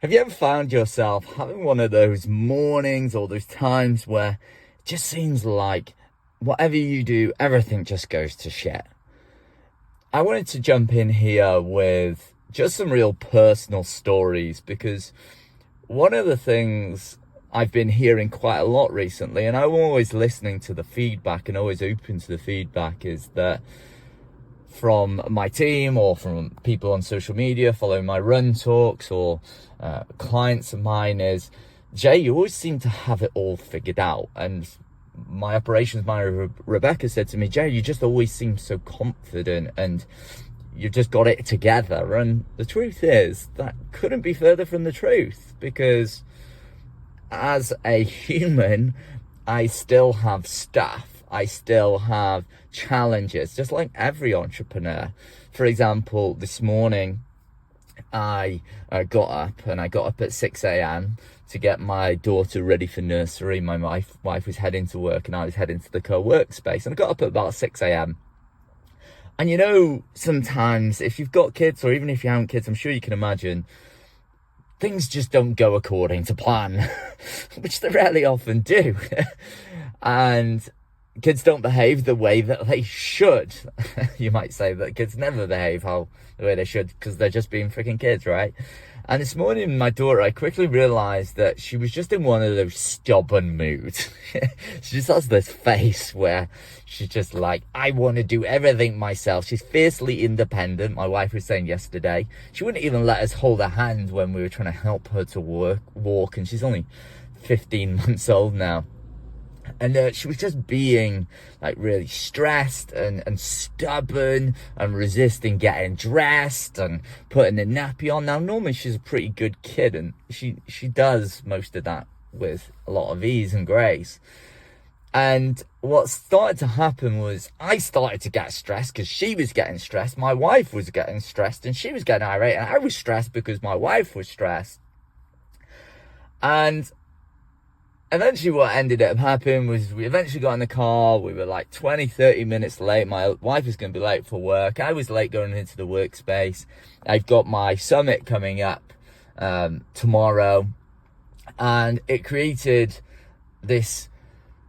Have you ever found yourself having one of those mornings or those times where it just seems like whatever you do, everything just goes to shit? I wanted to jump in here with just some real personal stories, because one of the things I've been hearing quite a lot recently, and I'm always listening to the feedback and always open to the feedback, is that from my team or from people on social media following my run talks or clients of mine is, Jay, you always seem to have it all figured out. And my operations manager, Rebecca, said to me, Jay, you just always seem so confident and you've just got it together. And the truth is, that couldn't be further from the truth, because as a human, I still have stuff. I still have challenges, just like every entrepreneur. For example, this morning, I got up at 6 a.m. to get my daughter ready for nursery. My wife was heading to work and I was heading to the co-workspace, and I got up at about 6 a.m. And you know, sometimes if you've got kids, or even if you haven't kids, I'm sure you can imagine, things just don't go according to plan, which they rarely often do. And kids don't behave the way that they should. You might say that kids never behave the way they should, because they're just being freaking kids, right? And this morning, my daughter, I quickly realized that she was just in one of those stubborn moods. She just has this face where she's just like, I want to do everything myself. She's fiercely independent. My wife was saying yesterday, she wouldn't even let us hold her hand when we were trying to help her to walk, and she's only 15 months old now. And she was just being like really stressed and stubborn and resisting getting dressed and putting a nappy on. Now, normally she's a pretty good kid, and she does most of that with a lot of ease and grace. And what started to happen was I started to get stressed because she was getting stressed. My wife was getting stressed and she was getting irate, and I was stressed because my wife was stressed. And eventually what ended up happening was we eventually got in the car. We were like 20-30 minutes late. My wife was going to be late for work. I was late going into the workspace. I've got my summit coming up tomorrow, and it created this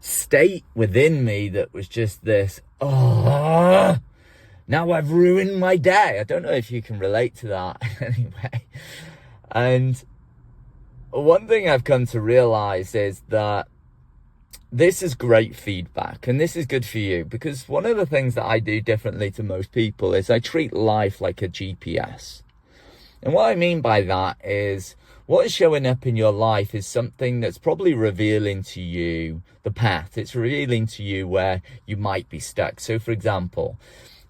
state within me that was just this, oh, now I've ruined my day. I don't know if you can relate to that anyway. And one thing I've come to realize is that this is great feedback, and this is good for you, because one of the things that I do differently to most people is I treat life like a GPS. And what I mean by that is what is showing up in your life is something that's probably revealing to you the path. It's revealing to you where you might be stuck. So for example,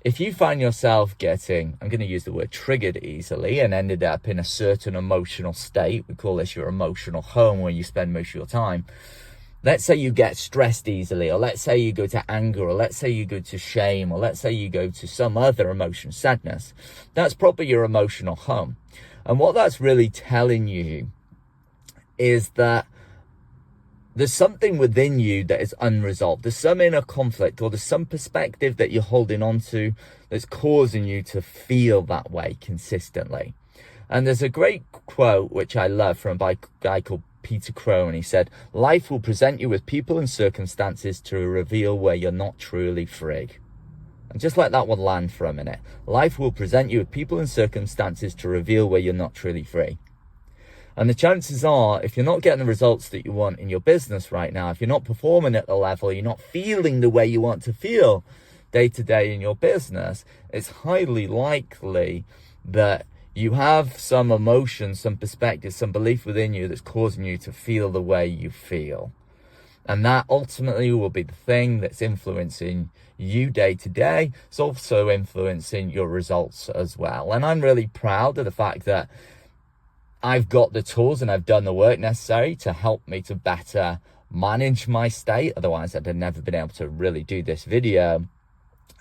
if you find yourself getting, I'm going to use the word triggered easily, and ended up in a certain emotional state, we call this your emotional home where you spend most of your time. Let's say you get stressed easily, or let's say you go to anger, or let's say you go to shame, or let's say you go to some other emotion, sadness. That's probably your emotional home. And what that's really telling you is that there's something within you that is unresolved. There's some inner conflict, or there's some perspective that you're holding on to that's causing you to feel that way consistently. And there's a great quote, which I love, from a guy called Peter Crow, and he said, life will present you with people and circumstances to reveal where you're not truly free. And just let that one land for a minute. Life will present you with people and circumstances to reveal where you're not truly free. And the chances are, if you're not getting the results that you want in your business right now, if you're not performing at the level, you're not feeling the way you want to feel day to day in your business, it's highly likely that you have some emotion, some perspective, some belief within you that's causing you to feel the way you feel. And that ultimately will be the thing that's influencing you day to day. It's also influencing your results as well. And I'm really proud of the fact that I've got the tools and I've done the work necessary to help me to better manage my state. Otherwise, I'd have never been able to really do this video.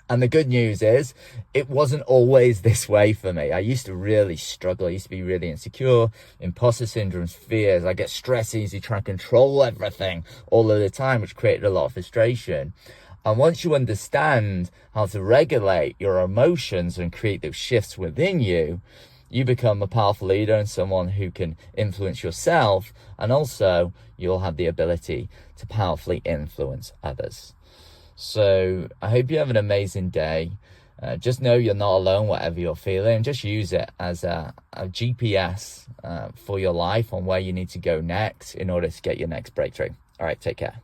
And the good news is, it wasn't always this way for me. I used to really struggle. I used to be really insecure, imposter syndromes, fears. I get stressed easy, trying to control everything all of the time, which created a lot of frustration. And once you understand how to regulate your emotions and create those shifts within you, you become a powerful leader and someone who can influence yourself, and also you'll have the ability to powerfully influence others. So I hope you have an amazing day. Just know you're not alone, whatever you're feeling. Just use it as a GPS for your life on where you need to go next in order to get your next breakthrough. All right, take care.